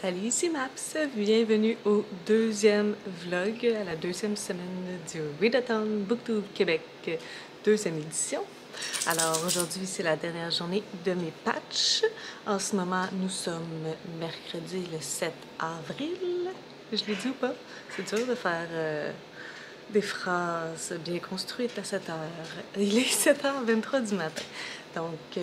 Salut, c'est Maps. Bienvenue au deuxième vlog, à la deuxième semaine du Readathon Booktube Québec, deuxième édition. Alors aujourd'hui, c'est la dernière journée de mes patchs. En ce moment, nous sommes mercredi le 7 avril. Je l'ai dit ou pas? C'est dur de faire des phrases bien construites à 7 heures. Il est 7h23 du matin. Donc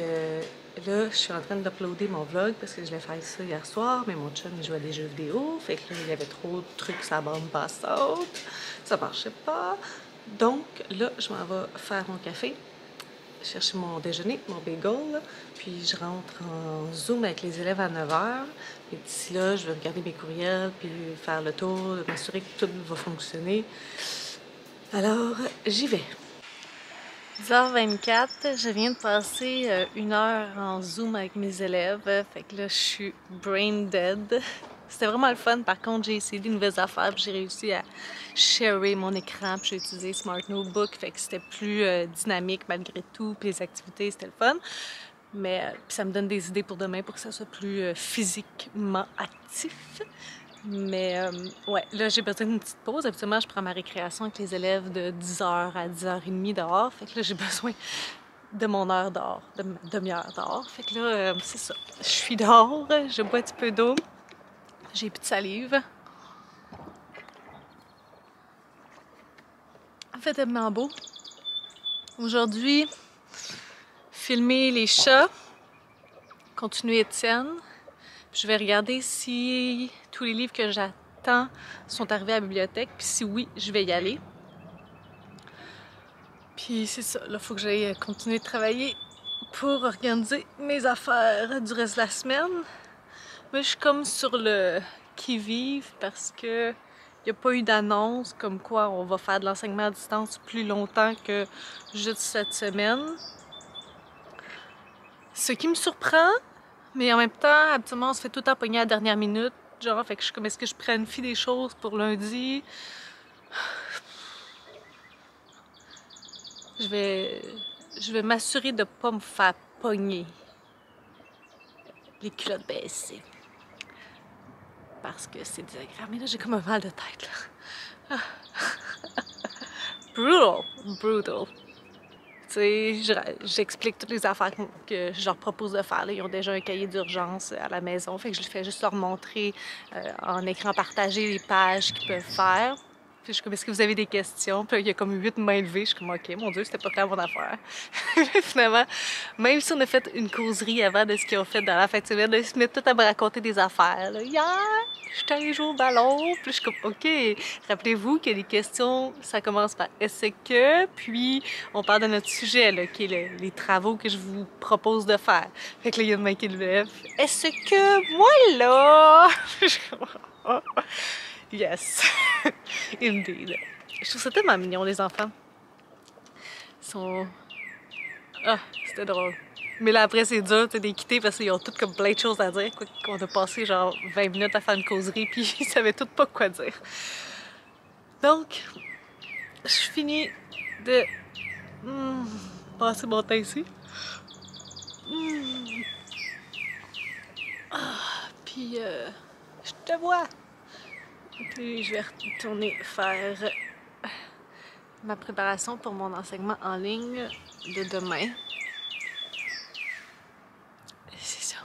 là, je suis en train d'uploader mon vlog parce que je l'ai fait ça hier soir, mais mon chum il jouait à des jeux vidéo. Fait que là, il y avait trop de trucs sur la bande passante. Ça marchait pas. Donc là, je m'en vais faire mon café, chercher mon déjeuner, mon bagel, puis je rentre en Zoom avec les élèves à 9h. Et d'ici là, je vais regarder mes courriels, puis faire le tour, m'assurer que tout va fonctionner. Alors, j'y vais. 10h24, je viens de passer une heure en Zoom avec mes élèves, fait que là je suis brain dead. C'était vraiment le fun, par contre j'ai essayé des nouvelles affaires, puis j'ai réussi à sharer mon écran, puis j'ai utilisé Smart Notebook, fait que c'était plus dynamique malgré tout, puis les activités c'était le fun. Mais puis ça me donne des idées pour demain pour que ça soit plus physiquement actif. Mais ouais, là j'ai besoin d'une petite pause. Habituellement, je prends ma récréation avec les élèves de 10h à 10h30 dehors. Fait que là, j'ai besoin de mon heure dehors, de ma demi-heure dehors. Fait que là, c'est ça. Je suis dehors, je bois un petit peu d'eau, j'ai plus de salive. En fait, tellement beau. Aujourd'hui, filmer les chats, continuer Étienne. Je vais regarder si tous les livres que j'attends sont arrivés à la bibliothèque, puis si oui, je vais y aller. Puis c'est ça, là, faut que j'aille continuer de travailler pour organiser mes affaires du reste de la semaine. Moi, je suis comme sur le qui-vive parce que il n'y a pas eu d'annonce comme quoi on va faire de l'enseignement à distance plus longtemps que juste cette semaine. Ce qui me surprend, mais en même temps, habituellement, on se fait tout le temps pogner à la dernière minute. Genre, fait que je suis comme, est-ce que je planifie des choses pour lundi? Je vais m'assurer de ne pas me faire pogner les culottes baissées. Parce que c'est désagréable. Mais là, j'ai comme un mal de tête, là. Brutal! Brutal. Tu sais, j'explique toutes les affaires que je leur propose de faire. Là. Ils ont déjà un cahier d'urgence à la maison. Fait que je fais juste leur montrer en écran partagé les pages qu'ils peuvent faire. Puis je suis comme, est-ce que vous avez des questions? Puis là, il y a comme 8 mains levées. Je suis comme, OK, mon Dieu, c'était pas clair mon affaire. Finalement, même si on a fait une causerie avant de ce qu'ils ont fait dans la fin de semaine, là, ils se mettent tout à me raconter des affaires. Là. Hier, j'étais allée jouer au ballon. Puis je suis comme, OK, rappelez-vous que les questions, ça commence par est-ce que, puis on parle de notre sujet, là, qui est les travaux que je vous propose de faire. Fait que là, il y a une main qui le lève. Est-ce que, moi là? Je suis comme, oh. Yes, indeed. Je trouve ça tellement mignon, les enfants. Ils sont... Ah, c'était drôle. Mais là, après, c'est dur de les quitter parce qu'ils ont toutes comme plein de choses à dire. On a passé genre 20 minutes à faire une causerie, puis ils savaient toutes pas quoi dire. Donc, je finis de passer mon temps ici. Puis, je te vois. Puis, je vais retourner faire ma préparation pour mon enseignement en ligne de demain. C'est ça.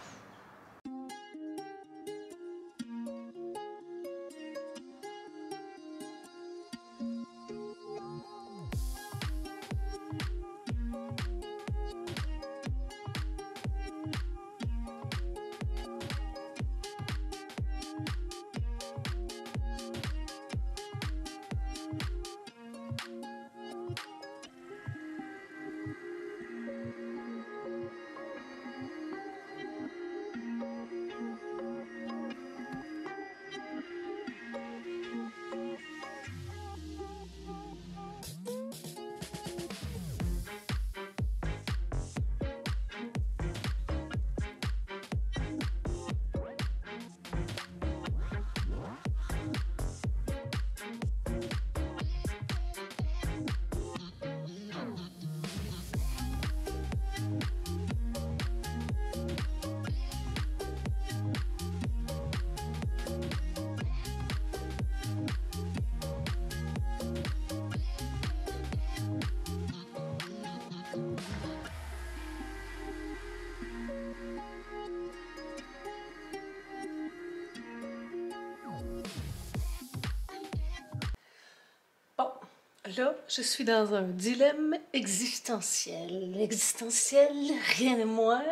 Là, je suis dans un dilemme existentiel. Existentiel, rien de moins.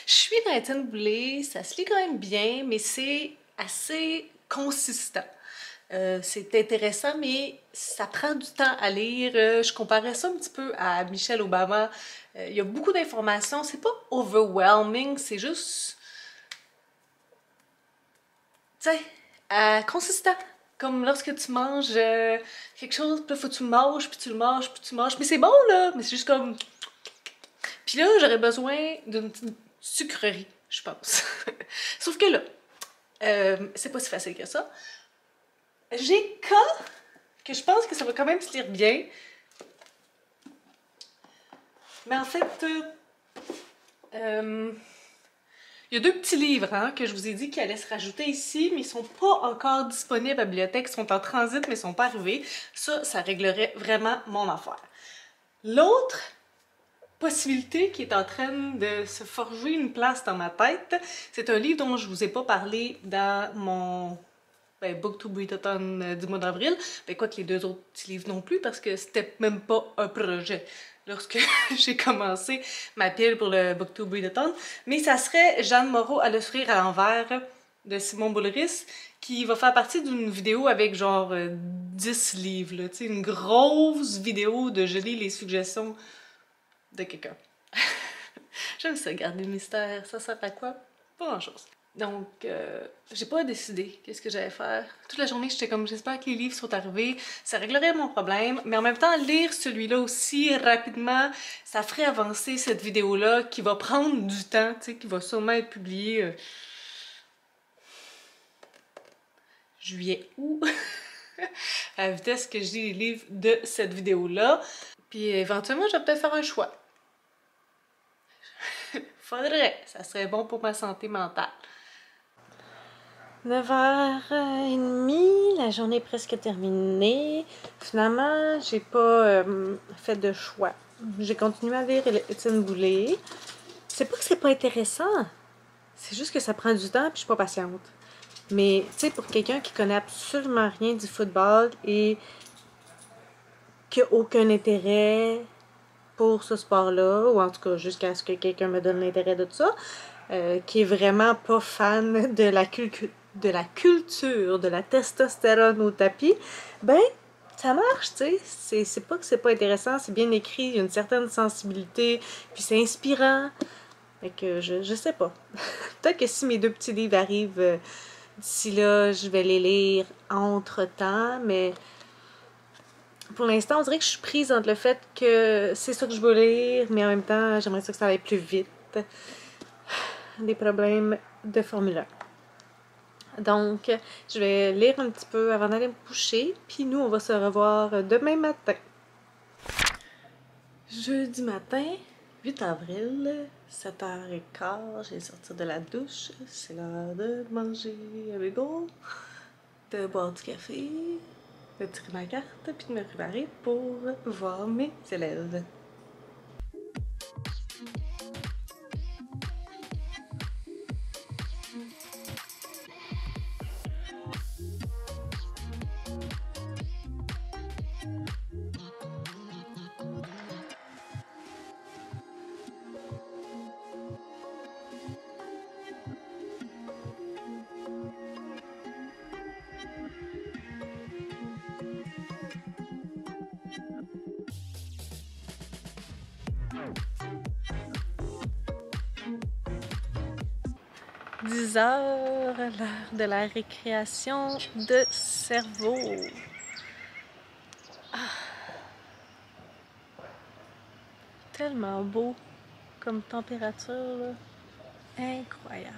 Je suis dans Étienne Boulay, ça se lit quand même bien, mais c'est assez consistant. C'est intéressant, mais ça prend du temps à lire. Je comparais ça un petit peu à Michelle Obama. Il y a beaucoup d'informations. C'est pas overwhelming, c'est juste, tu sais, consistant. Comme lorsque tu manges quelque chose, puis là, faut que tu le manges, puis tu le manges, puis tu le manges. Mais c'est bon, là! Mais c'est juste comme... Puis là, j'aurais besoin d'une petite sucrerie, je pense. Sauf que là, c'est pas si facile que ça. J'ai K, que je pense que ça va quand même se lire bien. Mais en fait, il y a deux petits livres hein, que je vous ai dit qu'ils allaient se rajouter ici, mais ils sont pas encore disponibles à la bibliothèque, ils sont en transit, mais ils sont pas arrivés. Ça réglerait vraiment mon affaire. L'autre possibilité qui est en train de se forger une place dans ma tête, c'est un livre dont je vous ai pas parlé dans mon Booktube-Readathon du mois d'avril. Ben écoute, les deux autres petits livres non plus, parce que c'était même pas un projet lorsque j'ai commencé ma pile pour le Booktube-Readathon. Mais ça serait Jeanne Moreau à l'offrir à l'envers de Simon Boulris, qui va faire partie d'une vidéo avec genre 10 livres, là, tu sais, une grosse vidéo de je lis les suggestions de quelqu'un. J'aime ça, garder le mystère. Ça sert à quoi? Pas grand-chose. Donc, j'ai pas décidé qu'est-ce que j'allais faire. Toute la journée, j'étais comme, j'espère que les livres sont arrivés. Ça réglerait mon problème. Mais en même temps, lire celui-là aussi rapidement, ça ferait avancer cette vidéo-là qui va prendre du temps, tu sais, qui va sûrement être publiée juillet-août, à la vitesse que je lis les livres de cette vidéo-là. Puis éventuellement, je vais peut-être faire un choix. Faudrait, ça serait bon pour ma santé mentale. 9h30, la journée est presque terminée. Finalement, j'ai pas fait de choix. J'ai continué à lire Étienne Boulay. C'est pas que c'est pas intéressant, c'est juste que ça prend du temps et je suis pas patiente. Mais, tu sais, pour quelqu'un qui connaît absolument rien du football et qui a aucun intérêt pour ce sport-là, ou en tout cas jusqu'à ce que quelqu'un me donne l'intérêt de tout ça, qui est vraiment pas fan de la culture, de la testostérone au tapis, ben, ça marche, tu sais. C'est pas que c'est pas intéressant, c'est bien écrit, il y a une certaine sensibilité, puis c'est inspirant. Fait que je sais pas. Peut-être que si mes deux petits livres arrivent d'ici là, je vais les lire entre-temps, mais pour l'instant, on dirait que je suis prise entre le fait que c'est ça que je veux lire, mais en même temps, j'aimerais ça que ça aille plus vite. Des problèmes de formulaire. Donc, je vais lire un petit peu avant d'aller me coucher, puis nous, on va se revoir demain matin. Jeudi matin, 8 avril, 7h15, j'ai sorti de la douche. C'est l'heure de manger un bagel, de boire du café, de tirer ma carte, puis de me préparer pour voir mes élèves. « 10h, l'heure de la récréation de cerveau. » Tellement beau comme température, là. Incroyable.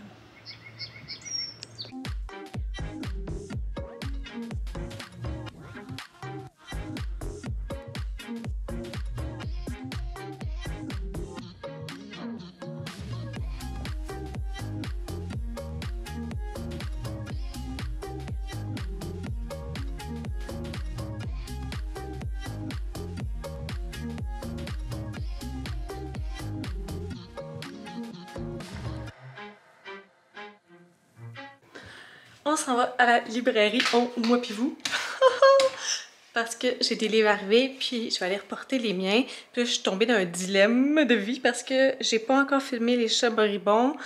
On s'en va à la librairie, moi pis vous. parce que j'ai des livres arrivés, puis je vais aller reporter les miens. Puis là, je suis tombée dans un dilemme de vie parce que j'ai pas encore filmé les chats moribonds.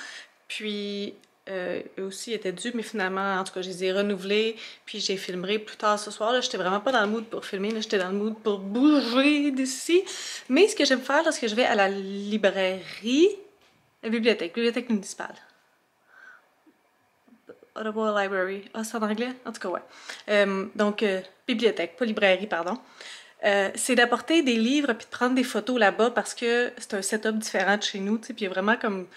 Puis eux aussi étaient dus, mais finalement, en tout cas, je les ai renouvelés. Puis j'ai filmé plus tard ce soir. Là, j'étais vraiment pas dans le mood pour filmer. Là, j'étais dans le mood pour bouger d'ici. Mais ce que j'aime faire lorsque je vais à la librairie, la bibliothèque municipale. Ottawa Library. Ah, c'est en anglais? En tout cas, ouais. Donc, bibliothèque, pas librairie, pardon. C'est d'apporter des livres puis de prendre des photos là-bas parce que c'est un setup différent de chez nous, tu sais, puis il y a vraiment comme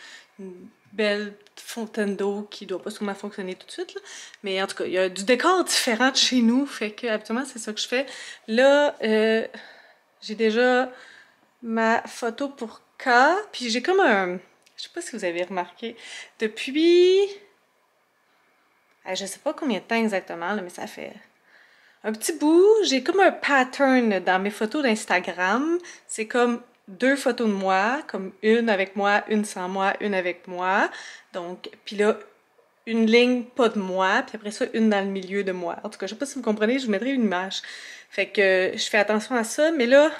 une belle fontaine d'eau qui doit pas sûrement fonctionner tout de suite, là. Mais en tout cas, il y a du décor différent de chez nous, fait que habituellement, c'est ça que je fais. Là, j'ai déjà ma photo pour K, puis j'ai comme un... Je sais pas si vous avez remarqué, depuis... Je sais pas combien de temps exactement, là, mais ça fait un petit bout. J'ai comme un pattern dans mes photos d'Instagram. C'est comme 2 photos de moi, comme une avec moi, une sans moi, une avec moi. Donc, puis là, une ligne pas de moi, puis après ça, une dans le milieu de moi. En tout cas, je sais pas si vous comprenez, je vous mettrai une image. Fait que je fais attention à ça, mais là,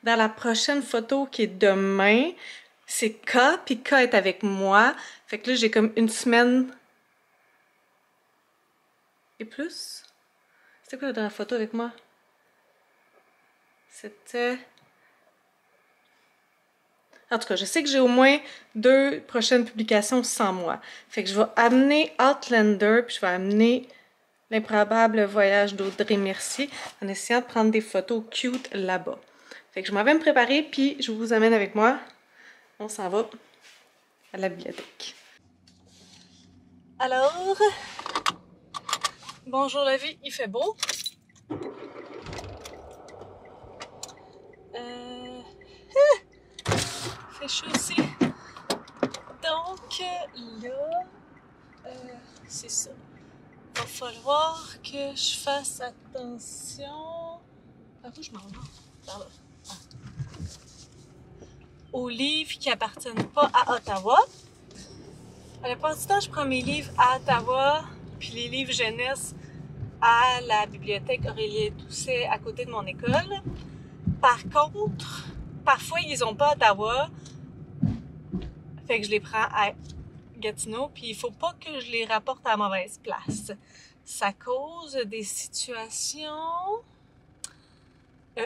dans la prochaine photo qui est demain, c'est K, puis K est avec moi. Fait que là, j'ai comme une semaine... et plus. C'était quoi la dernière photo avec moi? C'était... En tout cas, je sais que j'ai au moins 2 prochaines publications sans moi. Fait que je vais amener Outlander, puis je vais amener L'improbable voyage d'Audrey Mercier en essayant de prendre des photos cute là-bas. Fait que je m'en vais me préparer, puis je vous amène avec moi. On s'en va à la bibliothèque. Alors... Bonjour la vie, il fait beau. Fait chaud aussi. Donc là, c'est ça. Il va falloir que je fasse attention. Par où je m'en vais? Par là. Ah. Aux livres qui appartiennent pas à Ottawa. À la plupart du temps, je prends mes livres à Ottawa, puis les livres jeunesse à la bibliothèque Aurélie-Doucet à côté de mon école. Par contre, parfois ils ont pas à Ottawa, fait que je les prends à Gatineau, puis il faut pas que je les rapporte à la mauvaise place. Ça cause des situations...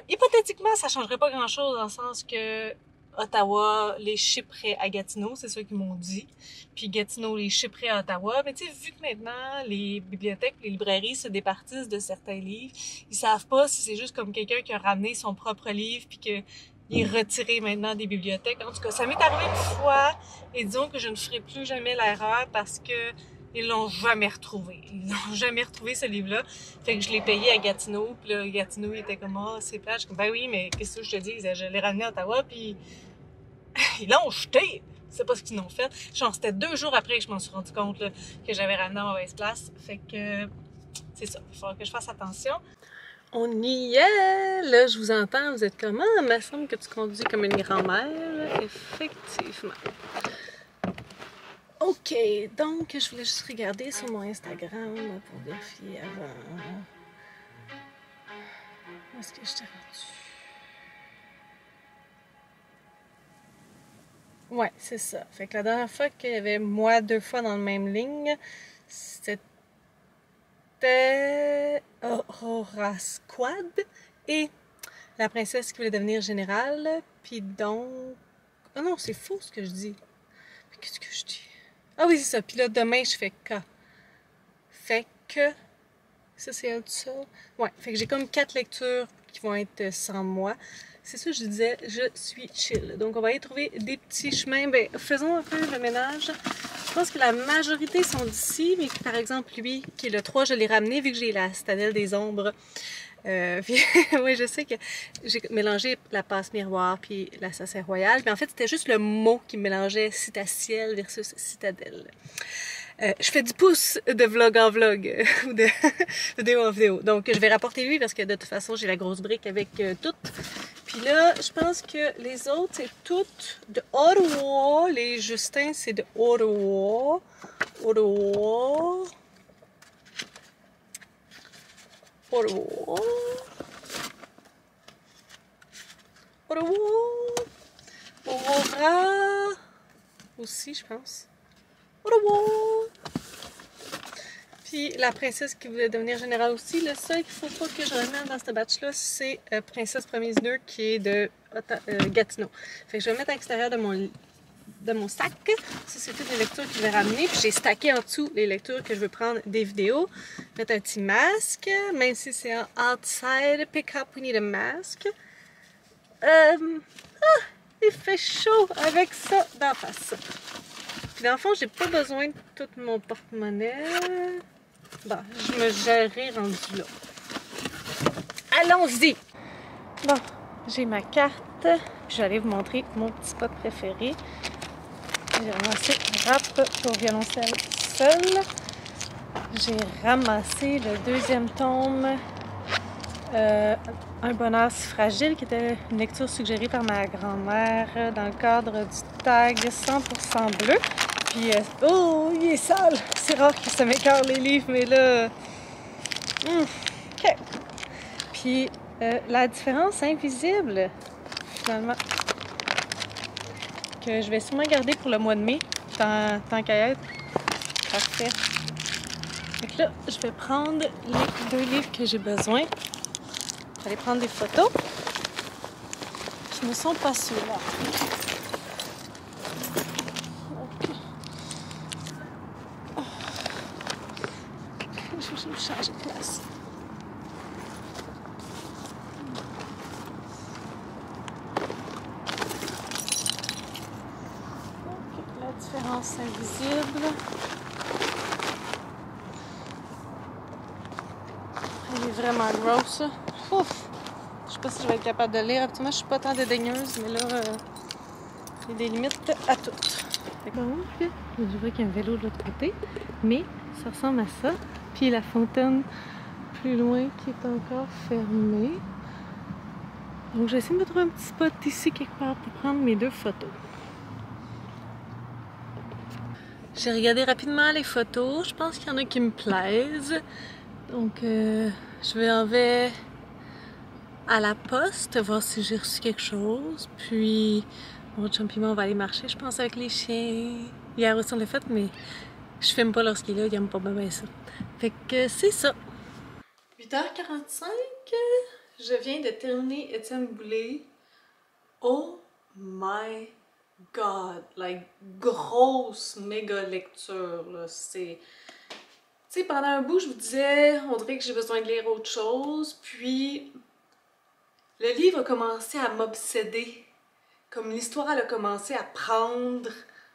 hypothétiquement, ça changerait pas grand-chose dans le sens que Ottawa les shipperait à Gatineau, c'est ceux qui m'ont dit. Puis Gatineau les shipperait à Ottawa. Mais tu sais, vu que maintenant les bibliothèques, les librairies se départissent de certains livres, ils savent pas si c'est juste comme quelqu'un qui a ramené son propre livre puis que il est retiré maintenant des bibliothèques. En tout cas, ça m'est arrivé une fois et disons que je ne ferai plus jamais l'erreur parce que ils l'ont jamais retrouvé. Ils n'ont jamais retrouvé ce livre-là. Fait que je l'ai payé à Gatineau. Puis là, Gatineau, il était comme, ah, c'est plate. Je suis comme, ben oui, mais qu'est-ce que je te dis? Je l'ai ramené à Ottawa, puis ils l'ont jeté. C'est pas ce qu'ils l'ont fait. Genre, c'était 2 jours après que je m'en suis rendu compte là, que j'avais ramené à mauvaise place. Fait que, c'est ça. Il va falloir que je fasse attention. On y est! Là, je vous entends. Vous êtes comment? Il me semble que tu conduis comme une grand-mère. Effectivement. Ok, donc je voulais juste regarder sur mon Instagram pour vérifier avant. Où est-ce que je t'ai rendu? Ouais, c'est ça. Fait que la dernière fois qu'il y avait moi 2 fois dans la même ligne, c'était Aurora Squad et la princesse qui voulait devenir générale. Puis donc... Oh non, c'est faux ce que je dis. Mais qu'est-ce que je dis? Ah oui, c'est ça. Puis là, demain, je fais K. Fait que... Ça, c'est un seul. Ouais, fait que j'ai comme 4 lectures qui vont être sans moi. C'est ça, je disais, je suis chill. Donc, on va aller trouver des petits chemins. Ben, faisons un peu le ménage. Je pense que la majorité sont d'ici, mais par exemple, lui, qui est le 3, je l'ai ramené vu que j'ai la citadelle des ombres. Puis, oui, je sais que j'ai mélangé la passe miroir puis l'assassin royal. Mais en fait, c'était juste le mot qui me mélangeait citatiel versus citadelle. Je fais du pouce de vlog en vlog ou de vidéo en vidéo. Donc, je vais rapporter lui parce que de toute façon, j'ai la grosse brique avec toutes. Puis là, je pense que les autres, c'est toutes de Ottawa. Les Justins, c'est de Ottawa. Ottawa. Aurora aussi, je pense. Aurora. Puis la princesse qui voulait devenir générale aussi, le seul qu'il faut pas que je remette dans ce batch-là, c'est Princesse Promise 2 qui est de Gatineau. Fait que je vais mettre à l'extérieur de mon sac. Ça, c'est toutes les lectures que je vais ramener. Puis j'ai stacké en dessous les lectures que je veux prendre des vidéos. Mettre un petit masque, même si c'est un outside pick-up, we need a mask. Il fait chaud avec ça d'en face. Puis dans le fond, j'ai pas besoin de tout mon porte-monnaie. Bon, je me gérerai rendu là. Allons-y! Bon, j'ai ma carte. Je vais aller vous montrer mon petit spot préféré. J'ai ramassé Rap pour violoncelle seul. J'ai ramassé le deuxième tome, Un bonheur si fragile, qui était une lecture suggérée par ma grand-mère dans le cadre du tag 100% bleu. Puis, oh, il est sale! C'est rare que ça m'écœure les livres, mais là... OK. Puis, la différence invisible, finalement, que je vais sûrement garder pour le mois de mai, tant qu'à être. Parfait. Donc là, je vais prendre les 2 livres que j'ai besoin. Je vais aller prendre des photos. Ce ne sont pas ceux-là. Je vais changer de place. La différence invisible. Elle est vraiment grosse. Ouf! Je sais pas si je vais être capable de lire. Absolument, je suis pas tant dédaigneuse, mais là, il y a des limites à tout. Donc, je vois qu'il y a un vélo de l'autre côté, mais ça ressemble à ça. Puis la fontaine plus loin qui est encore fermée. Donc, j'essaie de me trouver un petit spot ici quelque part pour prendre mes 2 photos. J'ai regardé rapidement les photos. Je pense qu'il y en a qui me plaisent. Donc, je vais à la poste voir si j'ai reçu quelque chose. Puis, mon chum et moi, on va aller marcher, je pense, avec les chiens. Hier aussi, on l'a fait, mais je filme pas lorsqu'il est là. Il aime pas bien ça. Fait que c'est ça. 8h45. Je viens de terminer Étienne Boulay. Oh my god! Like, grosse méga lecture, là. C'est... Tu sais, pendant un bout, je vous disais, on dirait que j'ai besoin de lire autre chose. Puis, le livre a commencé à m'obséder. Comme l'histoire, elle a commencé à prendre...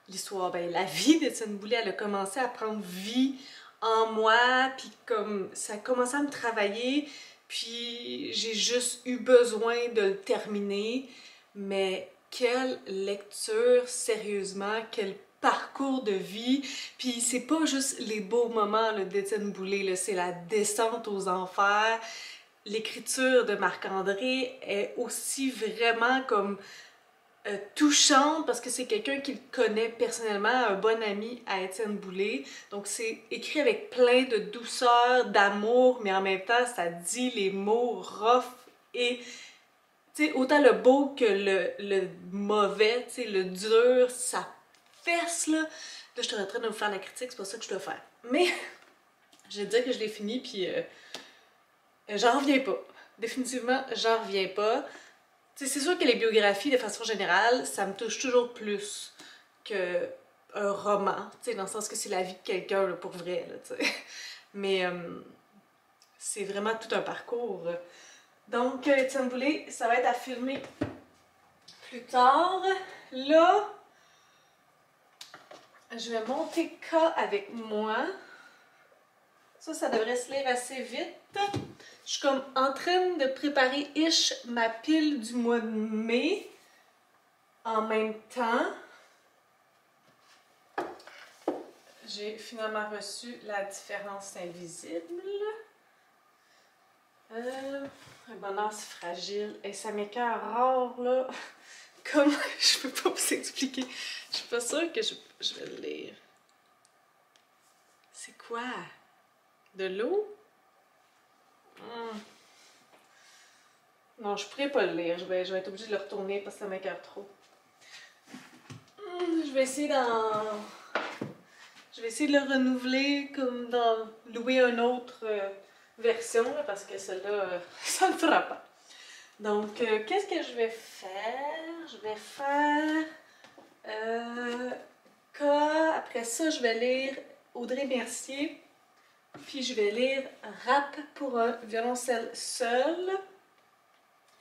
L'histoire, ben la vie d'Étienne Boulay, elle a commencé à prendre vie en moi. Puis comme, ça a commencé à me travailler. Puis, j'ai juste eu besoin de le terminer. Mais quelle lecture, sérieusement, quel parcours de vie. Puis c'est pas juste les beaux moments d'Étienne Boulay, c'est la descente aux enfers. L'écriture de Marc-André est aussi vraiment comme touchante parce que c'est quelqu'un qu'il connaît personnellement, un bon ami à Étienne Boulay. Donc c'est écrit avec plein de douceur, d'amour, mais en même temps ça dit les mots rough et tu sais, autant le beau que le mauvais, tu sais, le dur, ça fesse là. Là, je suis en train de vous faire la critique, c'est pas ça que je dois faire. Mais, je vais dire que je l'ai fini, puis j'en reviens pas. Définitivement, j'en reviens pas. Tu sais, c'est sûr que les biographies, de façon générale, ça me touche toujours plus qu'un roman, tu sais, dans le sens que c'est la vie de quelqu'un, pour vrai, là, tu sais. Mais, c'est vraiment tout un parcours. Donc, Étienne Boulay, ça va être à filmer plus tard. Là, je vais monter K avec moi. Ça devrait se lire assez vite. Je suis comme en train de préparer ma pile du mois de mai. En même temps, j'ai finalement reçu La différence invisible. Un bonheur si fragile. Et ça m'écoeure rare, là. Comme je peux pas vous expliquer. Je suis pas sûre que je vais le lire. C'est quoi? De l'eau? Non, je pourrais pas le lire. Je vais être obligée de le retourner parce que ça m'écoeure trop. Je vais essayer Je vais essayer de le renouveler comme dans louer une autre version là, parce que celle-là, ça ne le fera pas. Donc, qu'est-ce que je vais faire? Je vais faire K. Après ça, je vais lire Audrey Mercier. Puis je vais lire Rap pour un violoncelle seul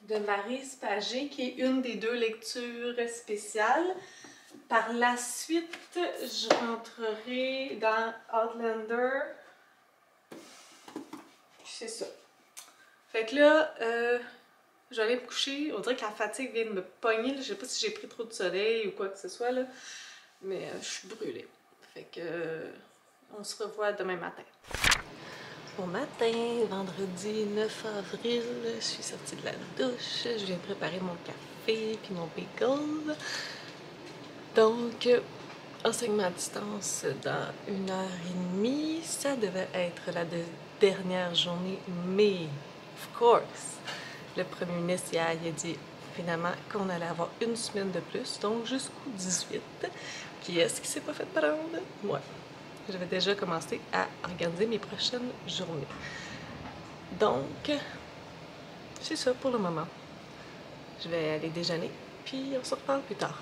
de Marie Spagé, qui est une des 2 lectures spéciales. Par la suite, je rentrerai dans Outlander. C'est ça. Fait que là, je vais aller me coucher. On dirait que la fatigue vient de me pogner. Je sais pas si j'ai pris trop de soleil ou quoi que ce soit, là. Mais je suis brûlée. Fait que on se revoit demain matin. Bon matin, vendredi 9 avril, je suis sortie de la douche, je viens préparer mon café puis mon bagel. Donc, enseignement à distance dans 1h30, ça devait être la dernière journée, mais, of course, le premier ministre hier, il a dit finalement qu'on allait avoir une semaine de plus, donc jusqu'au 18. Qui est-ce qui s'est pas fait prendre? Moi. J'avais déjà commencé à organiser mes prochaines journées. Donc, c'est ça pour le moment. Je vais aller déjeuner, puis on se reparle plus tard.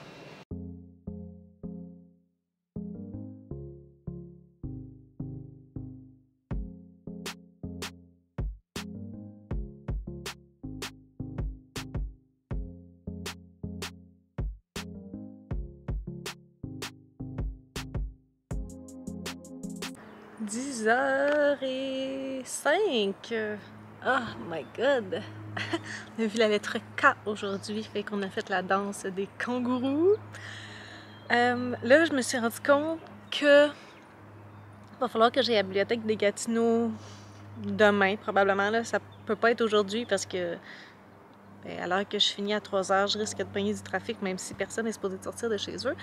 « 10h05. Oh my god! On a vu la lettre K aujourd'hui, fait qu'on a fait la danse des kangourous. Là, je me suis rendu compte que va falloir que j'aille à la bibliothèque des Gatineaux demain, probablement. Là. Ça peut pas être aujourd'hui parce que à l'heure que je finis à 3h, je risque de pogner du trafic, même si personne n'est supposé sortir de chez eux.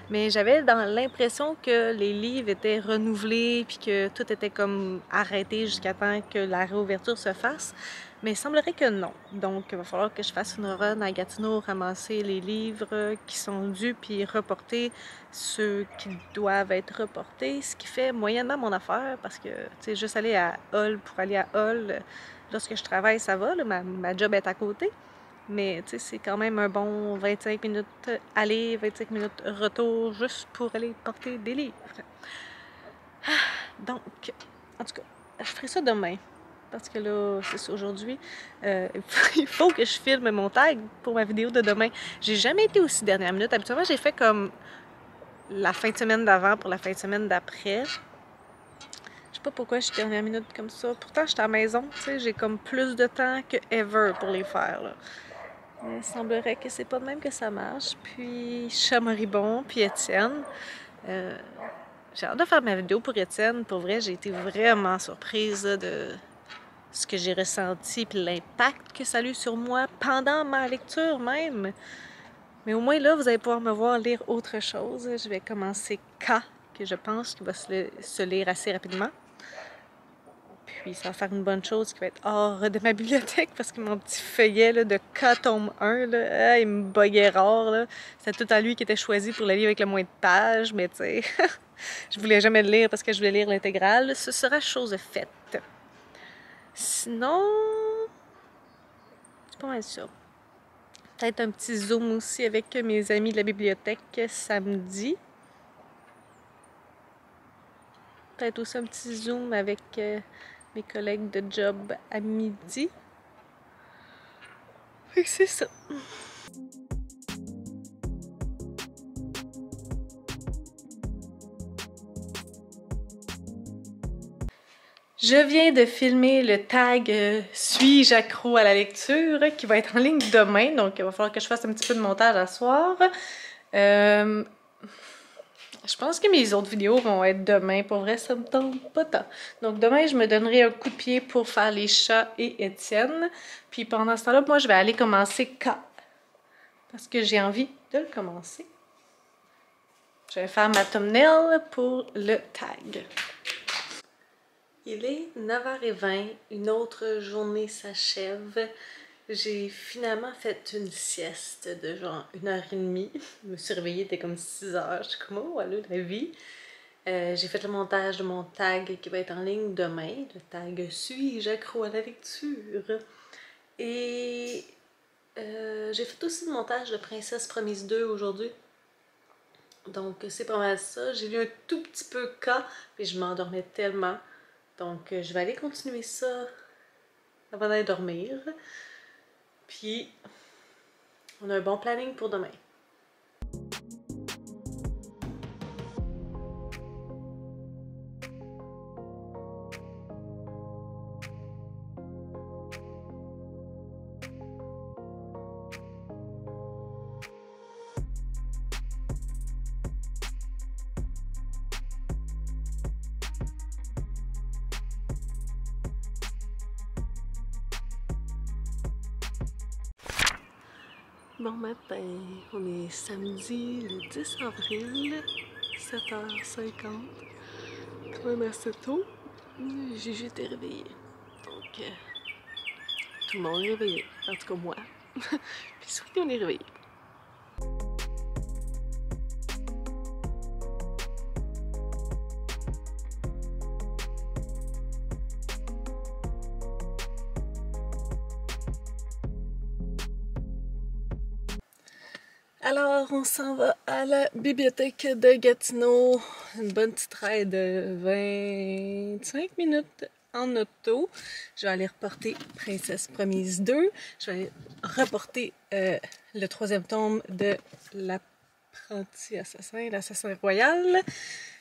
Mais j'avais l'impression que les livres étaient renouvelés puis que tout était comme arrêté jusqu'à temps que la réouverture se fasse. Mais il semblerait que non. Donc, il va falloir que je fasse une run à Gatineau, ramasser les livres qui sont dus puis reporter ceux qui doivent être reportés, ce qui fait moyennement mon affaire parce que, tu sais, juste aller à Hull pour aller à Hull, lorsque je travaille, ça va, là, ma job est à côté. Mais tu sais, c'est quand même un bon 25 minutes aller, 25 minutes retour, juste pour aller porter des livres. Donc, en tout cas, je ferai ça demain. Parce que là, c'est ça, aujourd'hui, il faut que je filme mon tag pour ma vidéo de demain. J'ai jamais été aussi dernière minute. Habituellement, j'ai fait comme la fin de semaine d'avant pour la fin de semaine d'après. Je sais pas pourquoi je suis dernière minute comme ça. Pourtant, je suis à la maison, tu sais, j'ai comme plus de temps que ever pour les faire, là. Il semblerait que c'est pas de même que ça marche. Puis Chamaribon, puis Étienne. J'ai hâte de faire ma vidéo pour Étienne. Pour vrai, j'ai été vraiment surprise là, de ce que j'ai ressenti puis l'impact que ça a eu sur moi pendant ma lecture même. Mais au moins là, vous allez pouvoir me voir lire autre chose. Je vais commencer K, que je pense qu'il va se lire assez rapidement. Puis ça va faire une bonne chose qui va être hors de ma bibliothèque parce que mon petit feuillet là, de K tome 1, là, il me buguait rare. C'est tout à lui qui était choisi pour le livre avec le moins de pages, mais tu sais, je voulais jamais le lire parce que je voulais lire l'intégrale. Ce sera chose faite. Sinon, c'est pas mal ça. Peut-être un petit zoom aussi avec mes amis de la bibliothèque samedi. Peut-être aussi un petit zoom avec mes collègues de job à midi. Fait que c'est ça. Je viens de filmer le tag Suis-je accro à la lecture qui va être en ligne demain, donc il va falloir que je fasse un petit peu de montage à soir. Je pense que mes autres vidéos vont être demain. Pour vrai, ça me tente pas tant. Donc demain, je me donnerai un coup de pied pour faire les chats et Étienne. Puis pendant ce temps-là, moi, je vais aller commencer K. Parce que j'ai envie de le commencer. Je vais faire ma thumbnail pour le tag. Il est 9h20, une autre journée s'achève. J'ai finalement fait une sieste de genre 1h30. Je me suis réveillée, c'était comme 6h. Je suis comme, oh, allô, la vie. J'ai fait le montage de mon tag qui va être en ligne demain. Le tag Suis-je accro à la lecture? Et j'ai fait aussi le montage de Princesse Promise 2 aujourd'hui. Donc c'est pas mal ça. J'ai lu un tout petit peu K, puis je m'endormais tellement. Donc je vais aller continuer ça avant d'aller dormir. Puis on a un bon planning pour demain. Bon matin, on est samedi le 10 avril, 7h50, quand même assez tôt. Gigi était réveillée, donc tout le monde est réveillé, en tout cas moi. Puis Sweetie, on est réveillé. Alors, on s'en va à la bibliothèque de Gatineau. Une bonne petite ride de 25 minutes en auto. Je vais aller reporter Princesse Promise 2. Je vais aller reporter le 3e tome de l'apprenti assassin, l'assassin royal.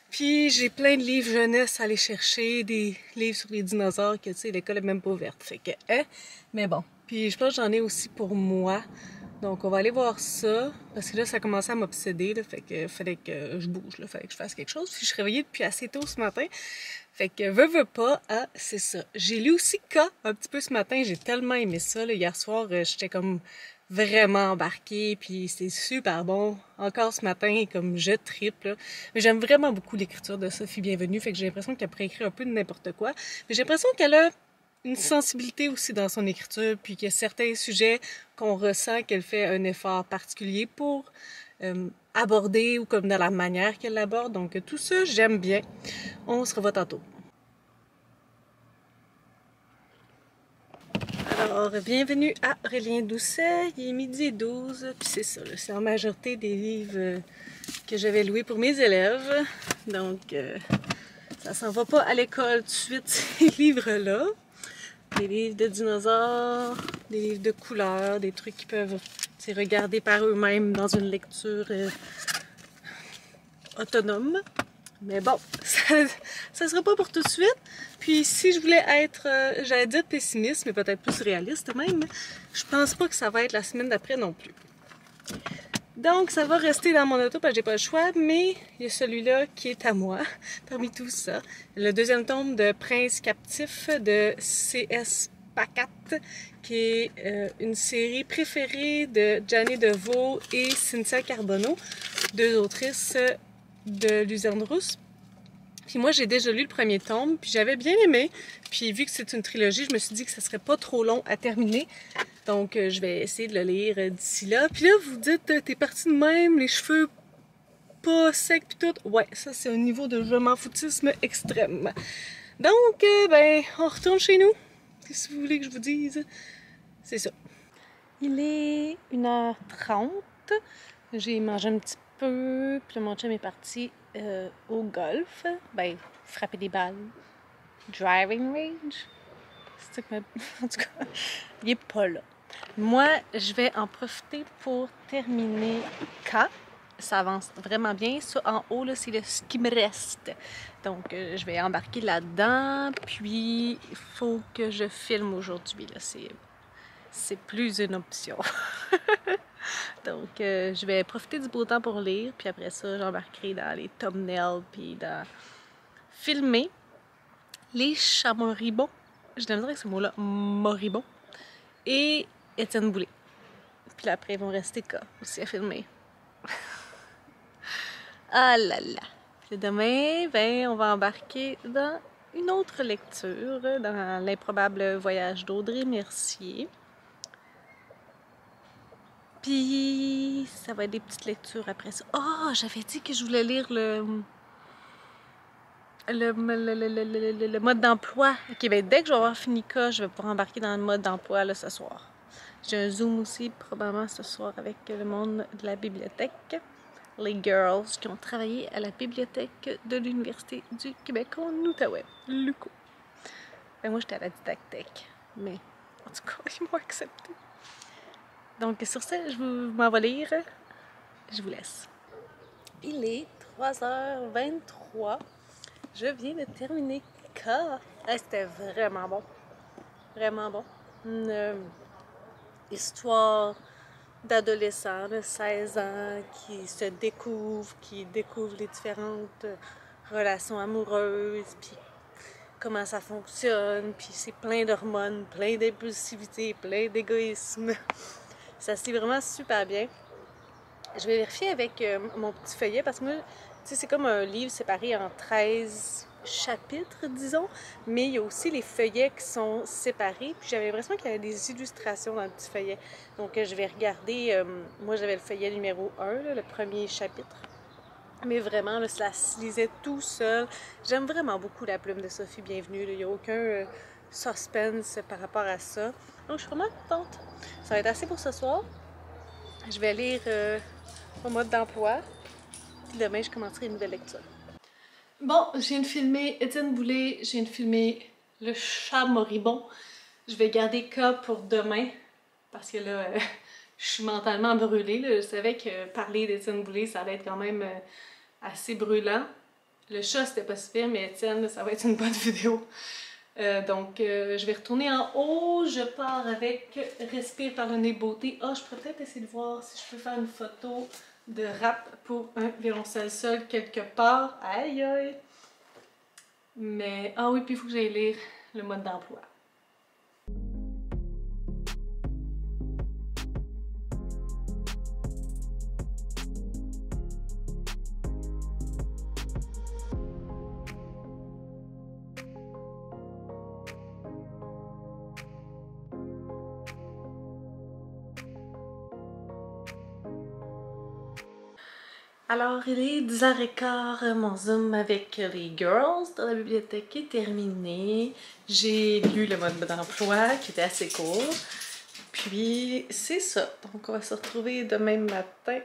Puis j'ai plein de livres jeunesse à aller chercher, des livres sur les dinosaures que tu sais, l'école est même pas ouverte. Fait que, mais bon. Puis je pense que j'en ai aussi pour moi. Donc on va aller voir ça, parce que là ça commençait à m'obséder, fait que fallait que je bouge, fallait que je fasse quelque chose. Puis je suis réveillée depuis assez tôt ce matin, fait que veux pas, c'est ça. J'ai lu aussi K un petit peu ce matin, j'ai tellement aimé ça, là. Hier soir j'étais comme vraiment embarquée, puis c'était super bon. Encore ce matin, comme je triple. Mais j'aime vraiment beaucoup l'écriture de Sophie Bienvenue, fait que j'ai l'impression qu'elle pourrait écrire un peu de n'importe quoi. Mais j'ai l'impression qu'elle a une sensibilité aussi dans son écriture, puis qu'il y a certains sujets qu'on ressent qu'elle fait un effort particulier pour aborder, ou comme dans la manière qu'elle l'aborde. Donc tout ça, j'aime bien. On se revoit tantôt. Alors, bienvenue à Aurélien Doucet. Il est 12h12, puis c'est ça, c'est en majorité des livres que j'avais loués pour mes élèves. Donc, ça s'en va pas à l'école tout de suite, ces livres-là. Des livres de dinosaures, des livres de couleurs, des trucs qui peuvent se regarder par eux-mêmes dans une lecture autonome. Mais bon, ça sera pas pour tout de suite. Puis si je voulais être, j'allais dire pessimiste, mais peut-être plus réaliste même, je pense pas que ça va être la semaine d'après non plus. Donc ça va rester dans mon auto parce que j'ai pas le choix, mais il y a celui-là qui est à moi, parmi tout ça. Le 2e tome de Prince captif de C.S. Pacat, qui est une série préférée de Janée Deveau et Cynthia Carbonneau, 2 autrices de Luzerne Rousse. Puis moi, j'ai déjà lu le 1er tome, puis j'avais bien aimé. Puis vu que c'est une trilogie, je me suis dit que ça serait pas trop long à terminer. Donc, je vais essayer de le lire d'ici là. Puis là, vous dites, t'es partie de même, les cheveux pas secs puis tout. Ouais, ça, c'est un niveau de je m'en foutisme extrême. Donc, ben, on retourne chez nous. Qu'est-ce que vous voulez que je vous dise? C'est ça. Il est 1h30. J'ai mangé un petit peu, puis mon chum est parti au golf. Ben, frapper des balles. Driving range. C'est ça que en tout cas, il est pas là. Moi, je vais en profiter pour terminer K. Ça avance vraiment bien. Ça, en haut, là, c'est ce qui me reste. Donc, je vais embarquer là-dedans. Puis, il faut que je filme aujourd'hui. C'est plus une option. Donc, je vais profiter du beau temps pour lire. Puis après ça, j'embarquerai dans les thumbnails. Puis dans filmer les chats moribonds. Je dois me dire avec ce mot-là, moribond. Et Étienne Boulay. Puis là, après, ils vont rester K aussi à filmer. Ah là là! Puis demain, ben, on va embarquer dans une autre lecture, dans l'improbable voyage d'Audrey Mercier. Puis ça va être des petites lectures après ça. Oh, j'avais dit que je voulais lire le mode d'emploi. Ok, ben dès que je vais avoir fini ça, je vais pouvoir embarquer dans le mode d'emploi là, ce soir. J'ai un Zoom aussi, probablement ce soir, avec le monde de la bibliothèque. Les girls qui ont travaillé à la bibliothèque de l'Université du Québec en Outaouais, l'UQO. Ben moi, j'étais à la didactèque, mais en tout cas, ils m'ont accepté. Donc, sur ce, je m'en vais lire. Je vous laisse. Il est 3h23. Je viens de terminer K. C'était vraiment bon. Vraiment bon. Une histoire d'adolescents de 16 ans qui se découvrent, qui découvrent les différentes relations amoureuses, puis comment ça fonctionne, puis c'est plein d'hormones, plein d'impulsivité, plein d'égoïsme. Ça se lit vraiment super bien. Je vais vérifier avec mon petit feuillet parce que moi, tu sais, c'est comme un livre séparé en 13 chapitres, disons, mais il y a aussi les feuillets qui sont séparés. Puis j'avais l'impression qu'il y avait des illustrations dans le petit feuillet. Donc je vais regarder, moi j'avais le feuillet numéro 1, là, le premier chapitre. Mais vraiment, là, cela se lisait tout seul. J'aime vraiment beaucoup la plume de Sophie Bienvenue. Là. Il n'y a aucun suspense par rapport à ça. Donc je suis vraiment contente. Ça va être assez pour ce soir. Je vais lire au mode d'emploi. Puis demain, je commencerai une nouvelle lecture. Bon, je viens de filmer Étienne Boulay, je viens de filmer Le chat moribond. Je vais garder K pour demain, parce que là, je suis mentalement brûlée. Là. Je savais que parler d'Étienne Boulay, ça allait être quand même assez brûlant. Le chat, c'était pas super, mais Étienne, ça va être une bonne vidéo. Donc, je vais retourner en haut. Je pars avec Respire par le nez beauté. Ah, je pourrais peut-être essayer de voir si je peux faire une photo de rap pour un violoncelle seul quelque part. Aïe aïe! Mais, ah oui, puis il faut que j'aille lire le mode d'emploi. Alors, il est 10h15, mon Zoom avec les girls dans la bibliothèque est terminé. J'ai lu le mode d'emploi qui était assez court. Puis, c'est ça. Donc, on va se retrouver demain matin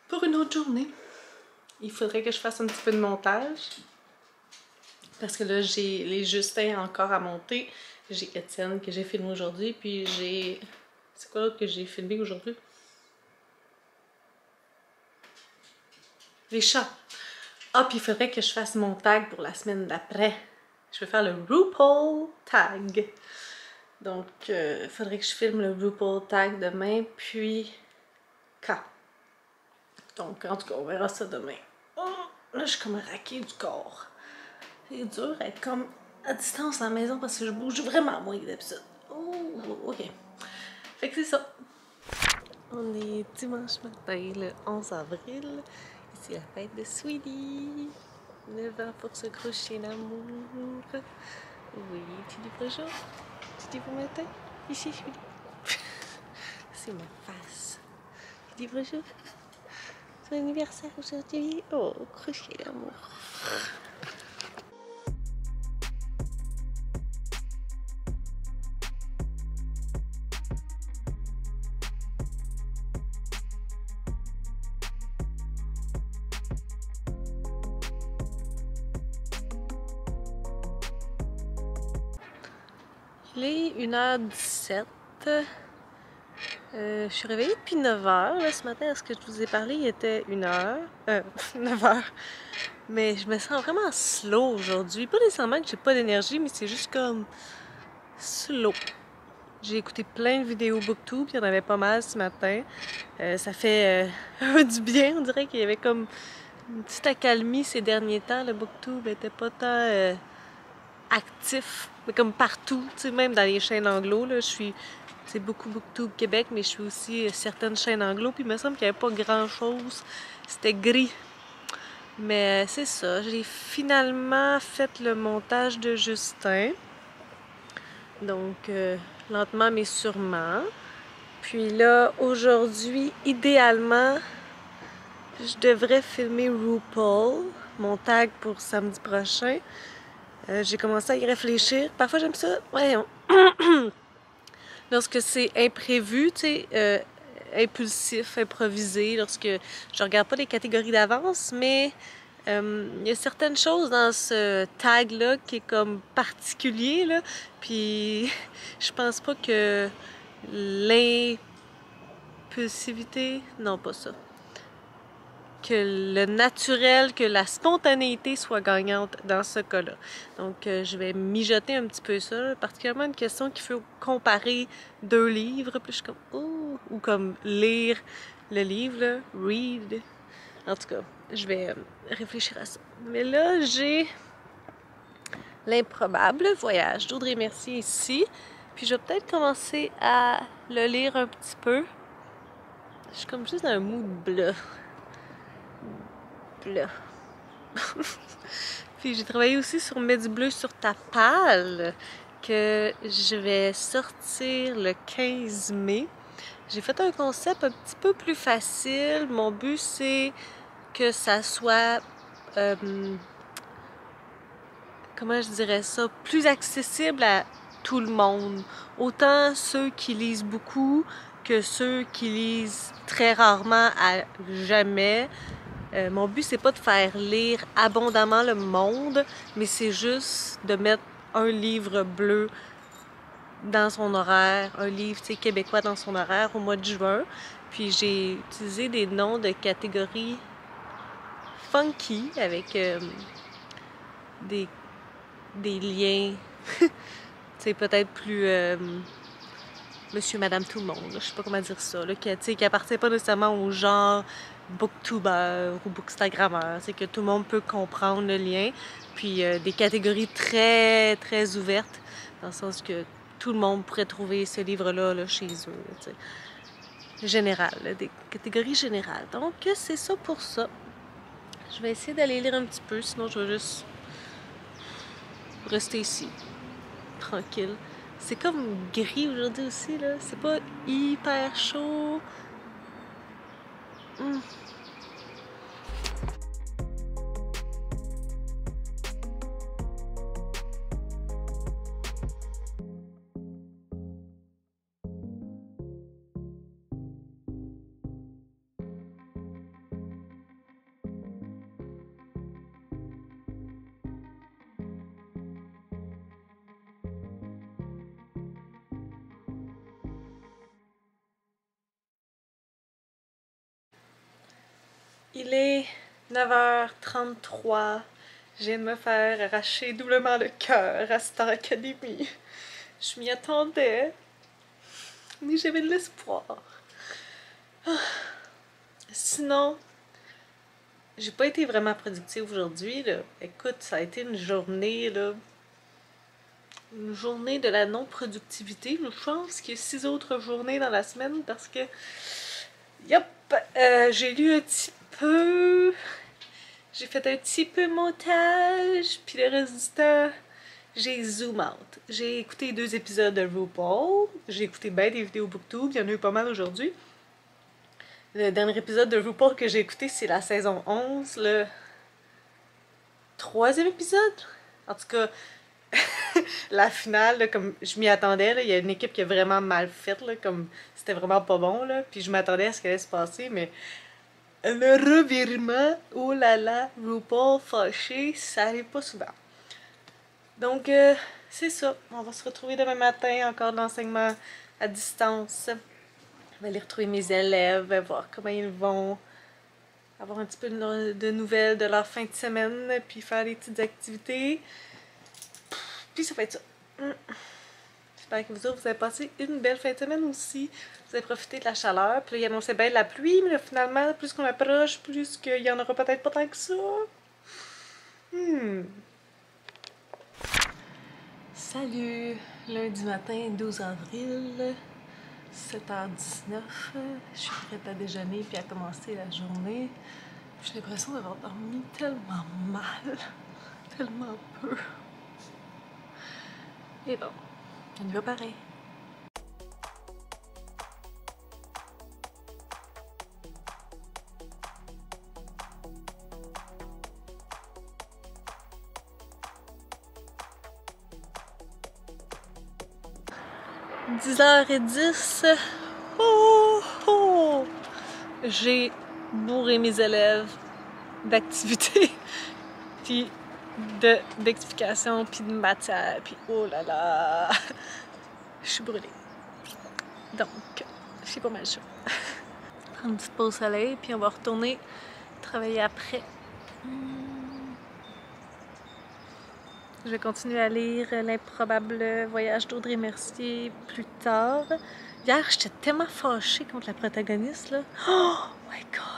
pour une autre journée. Il faudrait que je fasse un petit peu de montage. Parce que là, j'ai les Justins encore à monter. J'ai Étienne que j'ai filmé aujourd'hui. Puis j'ai... C'est quoi l'autre que j'ai filmé aujourd'hui? Les chats. Ah, puis il faudrait que je fasse mon tag pour la semaine d'après. Je vais faire le RuPaul tag. Donc, il faudrait que je filme le RuPaul tag demain, puis K. Donc, en tout cas, on verra ça demain. Oh, là, je suis comme raquée du corps. C'est dur d'être comme à distance à la maison parce que je bouge vraiment moins que d'habitude. Oh, ok. Fait que c'est ça. On est dimanche matin, le 11 avril. C'est la fête de Sweetie. 9 ans pour ce gros chien d'amour. Oui, tu dis bonjour. Tu dis bon matin. Ici, Sweetie. C'est ma face. Tu dis bonjour. C'est ton anniversaire aujourd'hui. Oh, gros chien d'amour. Il est 1h17. Je suis réveillée depuis 9h. Là, ce matin, à ce que je vous ai parlé, il était 1h. 9h. Mais je me sens vraiment slow aujourd'hui. Pas nécessairement que j'ai pas d'énergie, mais c'est juste comme slow. J'ai écouté plein de vidéos BookTube, il y en avait pas mal ce matin. Ça fait du bien, on dirait qu'il y avait comme une petite accalmie ces derniers temps. Le BookTube était pas tant actif, mais comme partout, tu sais, même dans les chaînes anglo, là, je suis, c'est beaucoup BookTube Québec, mais je suis aussi certaines chaînes anglo, puis il me semble qu'il n'y avait pas grand-chose, c'était gris. Mais c'est ça, j'ai finalement fait le montage de Justin, donc lentement mais sûrement. Puis là, aujourd'hui, idéalement, je devrais filmer RuPaul, mon tag pour samedi prochain. J'ai commencé à y réfléchir. Parfois, j'aime ça. Voyons. Lorsque c'est imprévu, tu sais, impulsif, improvisé, lorsque je regarde pas les catégories d'avance, mais il y a certaines choses dans ce tag-là qui est comme particulier, là. Puis je pense pas que l'impulsivité, non pas ça, que le naturel, que la spontanéité soit gagnante dans ce cas-là. Donc, je vais mijoter un petit peu ça, particulièrement une question qu'il faut comparer deux livres, puis je suis comme, oh, ou comme lire le livre, là, read. En tout cas, je vais réfléchir à ça. Mais là, j'ai L'improbable voyage d'Audrey Mercier ici, puis je vais peut-être commencer à le lire un petit peu. Je suis comme juste dans un mood bleu. Bleu. Puis j'ai travaillé aussi sur Mets du bleu sur ta pâle que je vais sortir le 15 mai. J'ai fait un concept un petit peu plus facile. Mon but, c'est que ça soit, comment je dirais ça, plus accessible à tout le monde. Autant ceux qui lisent beaucoup que ceux qui lisent très rarement à jamais. Mon but, c'est pas de faire lire abondamment le monde, mais c'est juste de mettre un livre bleu dans son horaire, un livre québécois dans son horaire au mois de juin. Puis j'ai utilisé des noms de catégories funky avec des liens, peut-être plus monsieur, madame, tout le monde, je sais pas comment dire ça, là, qui appartient pas nécessairement au genre booktuber ou bookstagrammeur, c'est que tout le monde peut comprendre le lien, puis des catégories très, très ouvertes, dans le sens que tout le monde pourrait trouver ce livre-là là, chez eux, t'sais. Général, là, des catégories générales. Donc, c'est ça pour ça. Je vais essayer d'aller lire un petit peu, sinon je vais juste rester ici, tranquille. C'est comme gris aujourd'hui aussi, là. C'est pas hyper chaud. Il est 9h33. Je viens de me faire arracher doublement le cœur à Star Academy. Je m'y attendais, mais j'avais de l'espoir. Sinon, j'ai pas été vraiment productive aujourd'hui, là. Écoute, ça a été une journée, là. Une journée de la non-productivité. Je pense qu'il y a 6 autres journées dans la semaine parce que... Yep! J'ai lu un petit peu... J'ai fait un petit peu montage, puis le reste du temps, j'ai zoom out. J'ai écouté 2 épisodes de RuPaul, j'ai écouté bien des vidéos BookTube, il y en a eu pas mal aujourd'hui. Le dernier épisode de RuPaul que j'ai écouté, c'est la saison 11, le 3e épisode. En tout cas, la finale, là, comme je m'y attendais, là, il y a une équipe qui a vraiment mal fait, là, comme c'était vraiment pas bon, là, puis je m'attendais à ce qu'elle allait se passer, mais... Le revirement, oh là là, RuPaul fâché, ça arrive pas souvent. Donc, c'est ça. On va se retrouver demain matin, encore de l'enseignement à distance. Je vais aller retrouver mes élèves, voir comment ils vont, avoir un petit peu de nouvelles de leur fin de semaine, puis faire des petites activités. Puis ça va être ça. J'espère que vous autres, vous avez passé une belle fin de semaine aussi. Vous avez profité de la chaleur. Puis là, il annonçait bien de la pluie, mais là, finalement, plus qu'on approche, plus qu'il y en aura peut-être pas tant que ça. Salut! Lundi matin, 12 avril, 7h19. Je suis prête à déjeuner puis à commencer la journée. J'ai l'impression d'avoir dormi tellement mal. Tellement peu. Et bon, on y va pareil. 10h10. Oh, oh. J'ai bourré mes élèves d'activités, puis d'explications, puis de matière, puis oh là là, je suis brûlée. Donc, c'est pas mal chaud. Prendre une petite pause au soleil, puis on va retourner travailler après. Je vais continuer à lire L'improbable voyage d'Audrey Mercier plus tard. Hier, j'étais tellement fâchée contre la protagoniste, là. Oh my god!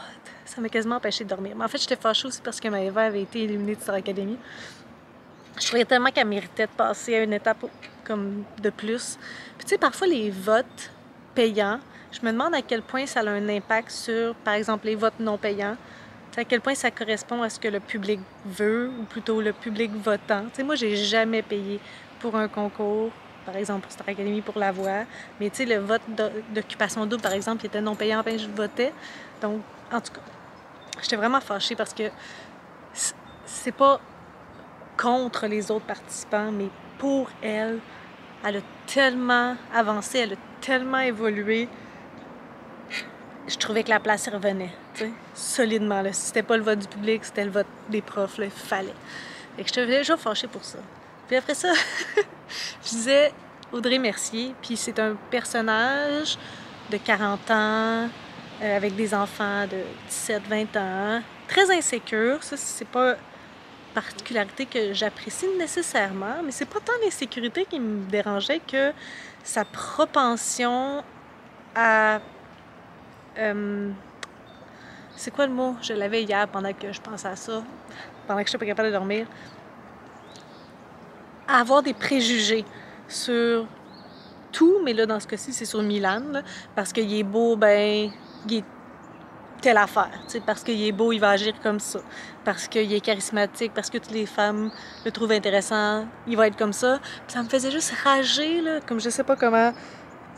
Ça m'a quasiment empêché de dormir. Mais en fait, j'étais fâchée aussi parce que Maëva avait été éliminée de Star Academy. Je trouvais tellement qu'elle méritait de passer à une étape comme de plus. Puis tu sais, parfois les votes payants, je me demande à quel point ça a un impact sur, par exemple, les votes non payants. À quel point ça correspond à ce que le public veut, ou plutôt le public votant. Tu sais, moi, j'ai jamais payé pour un concours, par exemple pour Star Academy, pour la voix, mais tu sais, le vote d'occupation double, par exemple, il était non payant, ben je votais. Donc, en tout cas, j'étais vraiment fâchée parce que c'est pas contre les autres participants, mais pour elle, elle a tellement avancé, elle a tellement évolué. Je trouvais que la place y revenait, tu sais, solidement. Là. Si c'était pas le vote du public, c'était le vote des profs, là, il fallait. Fait que j'étais déjà fâchée pour ça. Puis après ça, je disais Audrey Mercier, puis c'est un personnage de 40 ans, avec des enfants de 17-20 ans, très insécure. Ça, c'est pas une particularité que j'apprécie nécessairement, mais c'est pas tant l'insécurité qui me dérangeait que sa propension à... c'est quoi le mot? Je l'avais hier pendant que je pensais à ça, pendant que je n'étais pas capable de dormir. À avoir des préjugés sur tout, mais là, dans ce cas-ci, c'est sur Milan, là, parce qu'il est beau, ben, il est telle affaire. Parce qu'il est beau, il va agir comme ça. Parce qu'il est charismatique, parce que toutes les femmes le trouvent intéressant, il va être comme ça. Puis ça me faisait juste rager, là, comme je sais pas comment...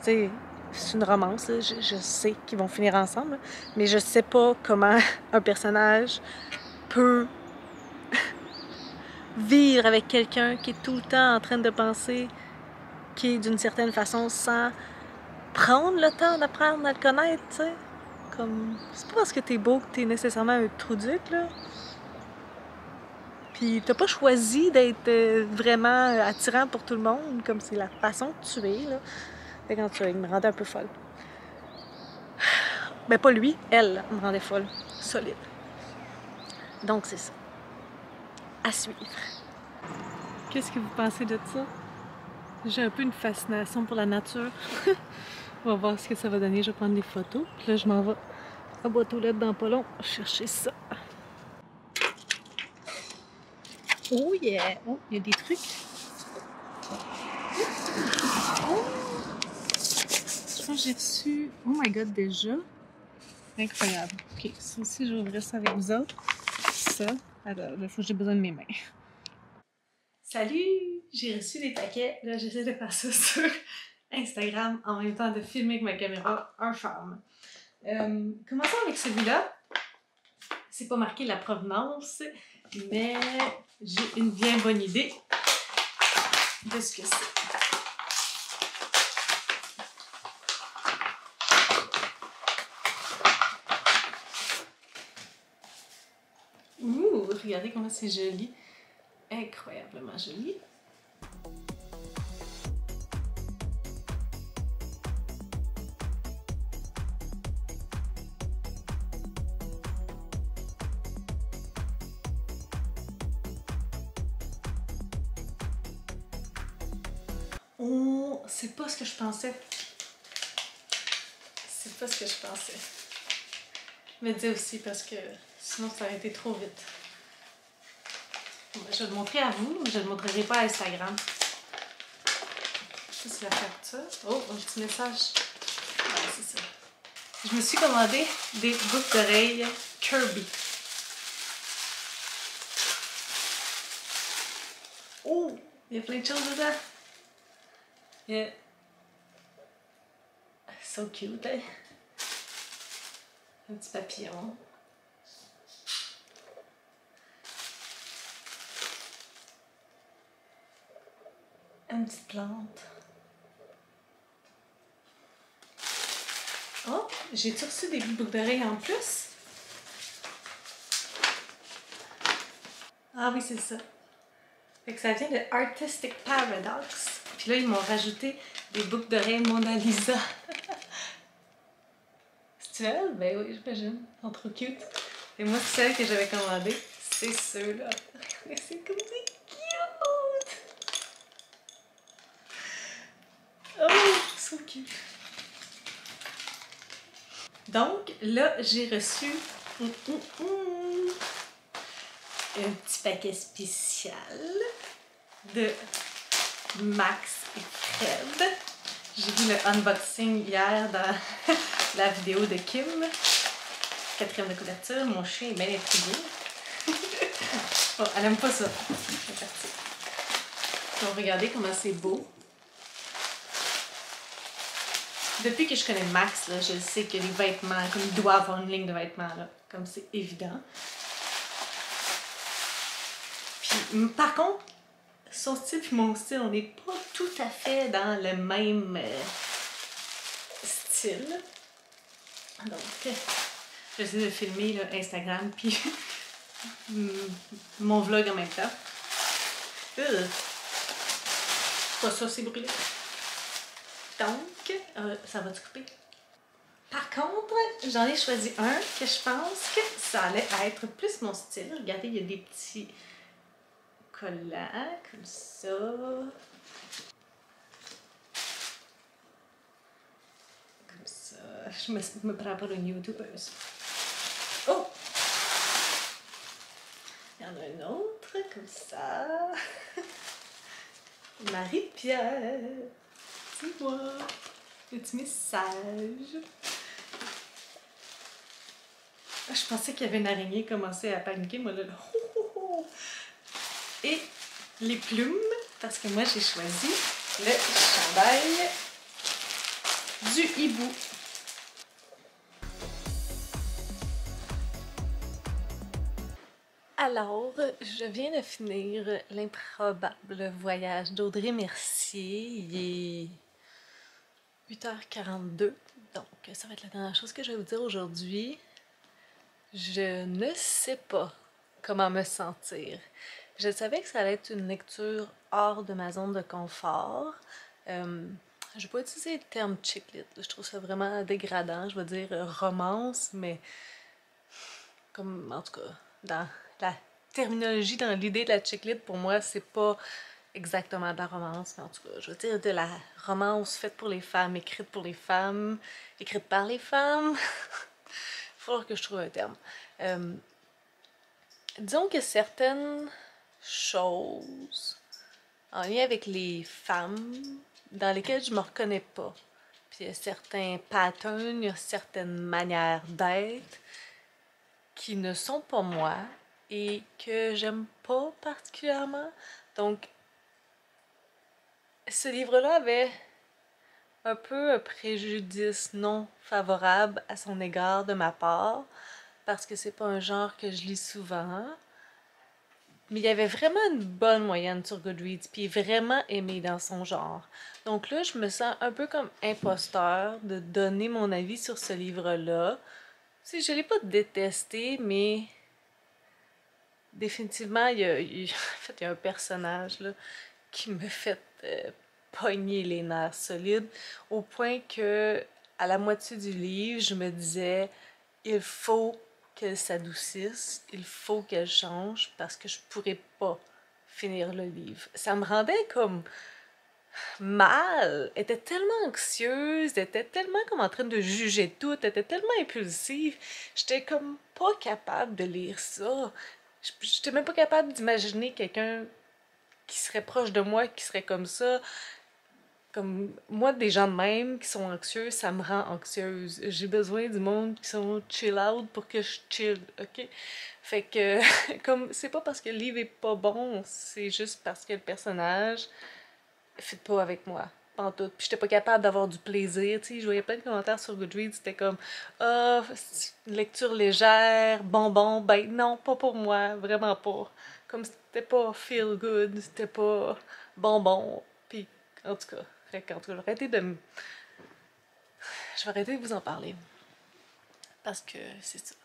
T'sais, c'est une romance, là. Je sais qu'ils vont finir ensemble, mais je sais pas comment un personnage peut vivre avec quelqu'un qui est tout le temps en train de penser qu'il est d'une certaine façon sans prendre le temps d'apprendre à le connaître, tu sais. Comme, c'est pas parce que t'es beau que t'es nécessairement un trouduc, là. Puis t'as pas choisi d'être vraiment attirant pour tout le monde, comme c'est la façon que tu es, là. Fait quand il me rendait un peu folle. Ben pas lui, elle me rendait folle. Solide. Donc c'est ça. À suivre. Qu'est-ce que vous pensez de ça? J'ai un peu une fascination pour la nature. On va voir ce que ça va donner. Je vais prendre des photos. Puis là, je m'en vais à boîte aux lettres dans pas long chercher ça. Oh yeah! Oh, il y a des trucs. Oh! Je pense que j'ai reçu... Oh my god, déjà? Incroyable. Ok, ça aussi, je vais ouvrir ça avec vous autres. Ça. Alors, il faut que j'ai besoin de mes mains. Salut! J'ai reçu des paquets. Là, j'essaie de faire ça sur Instagram en même temps de filmer avec ma caméra. Un charme. Commençons avec celui-là. C'est pas marqué la provenance, mais j'ai une bien bonne idée de ce que c'est. Ouh, regardez comment c'est joli. Incroyablement joli. Oh, c'est pas ce que je pensais. C'est pas ce que je pensais. Je me dis aussi parce que sinon ça aurait été trop vite. Je vais le montrer à vous, mais je ne le montrerai pas à Instagram. Ça, c'est la capture. Oh, un petit message. Ouais, c'est ça. Je me suis commandé des boucles d'oreilles Kirby. Oh, il y a plein de choses dedans. Yeah. So cute, hein? Un petit papillon. Une petite plante. Oh, j'ai-tu reçu des boucles d'oreilles en plus? Ah oui, c'est ça. Fait que ça vient de Artistic Paradox. Puis là, ils m'ont rajouté des boucles d'oreilles Mona Lisa. C'est elle? Ben oui, j'imagine. Ils sont trop cute. Et moi, c'est celle que j'avais commandée. C'est ceux-là. Regardez, c'est comme c'est cute! Oh, so cute! Donc, là, j'ai reçu un petit paquet spécial de Max et Fred. J'ai vu le unboxing hier dans la vidéo de Kim. Quatrième de couverture, mon chien est bien intrigué. Bon, elle aime pas ça. C'est parti. Donc, regardez comment c'est beau. Depuis que je connais Max, là, je sais que les vêtements, comme il doit avoir une ligne de vêtements, là, comme c'est évident. Puis, par contre, son style et mon style, on n'est pas tout à fait dans le même style. Donc, j'essaie de filmer là, Instagram puis mon vlog en même temps. C'est pas ça, c'est brûlé. Donc, ça va te couper. Par contre, j'en ai choisi un que je pense que ça allait être plus mon style. Regardez, il y a des petits collants comme ça. Comme ça. Je me prends pour une youtubeuse. Oh! Il y en a un autre comme ça. Marie-Pierre, c'est moi. Petit message. Je pensais qu'il y avait une araignée qui commençait à paniquer, moi là. Et les plumes, parce que moi j'ai choisi le chandail du hibou. Alors, je viens de finir l'improbable voyage d'Audrey Mercier. Il est 8h42, donc ça va être la dernière chose que je vais vous dire aujourd'hui. Je ne sais pas comment me sentir. Je savais que ça allait être une lecture hors de ma zone de confort. Je vais pas utiliser le terme chick lit, je trouve ça vraiment dégradant. Je vais dire romance, mais comme en tout cas, dans la terminologie, dans l'idée de la chick lit, pour moi, c'est pas exactement de la romance, mais en tout cas, je veux dire de la romance faite pour les femmes, écrite pour les femmes, écrite par les femmes. Il faudra que je trouve un terme. Disons que certaines choses en lien avec les femmes dans lesquelles je me reconnais pas. Puis il y a certains patterns, il y a certaines manières d'être qui ne sont pas moi et que j'aime pas particulièrement. Donc, ce livre-là avait un peu un préjudice non favorable à son égard de ma part, parce que c'est pas un genre que je lis souvent. Mais il y avait vraiment une bonne moyenne sur Goodreads, puis vraiment aimé dans son genre. Donc là, je me sens un peu comme imposteur de donner mon avis sur ce livre-là. Tu sais, je l'ai pas détesté, mais définitivement, en fait, il y a un personnage là, qui me fait pogner les nerfs solides, au point que, à la moitié du livre, je me disais, il faut qu'elle s'adoucisse, il faut qu'elle change, parce que je pourrais pas finir le livre. Ça me rendait comme mal. Elle était tellement anxieuse, elle était tellement comme en train de juger tout, elle était tellement impulsive. J'étais comme pas capable de lire ça. J'étais même pas capable d'imaginer quelqu'un qui serait proche de moi, qui serait comme ça. Comme moi, des gens de même qui sont anxieux, ça me rend anxieuse. J'ai besoin du monde qui sont chill out pour que je chill, ok? Fait que, comme, c'est pas parce que le livre est pas bon, c'est juste parce que le personnage fit pas avec moi. Pantoute. Puis j'étais pas capable d'avoir du plaisir, tu sais. Je voyais plein de commentaires sur Goodreads, c'était comme ah, une lecture légère, bonbon. Ben non, pas pour moi, vraiment pas. Comme c'était pas feel good, c'était pas bonbon. Puis en tout cas, fait qu'en tout cas, arrêtez de me je vais arrêter de vous en parler. Parce que c'est ça.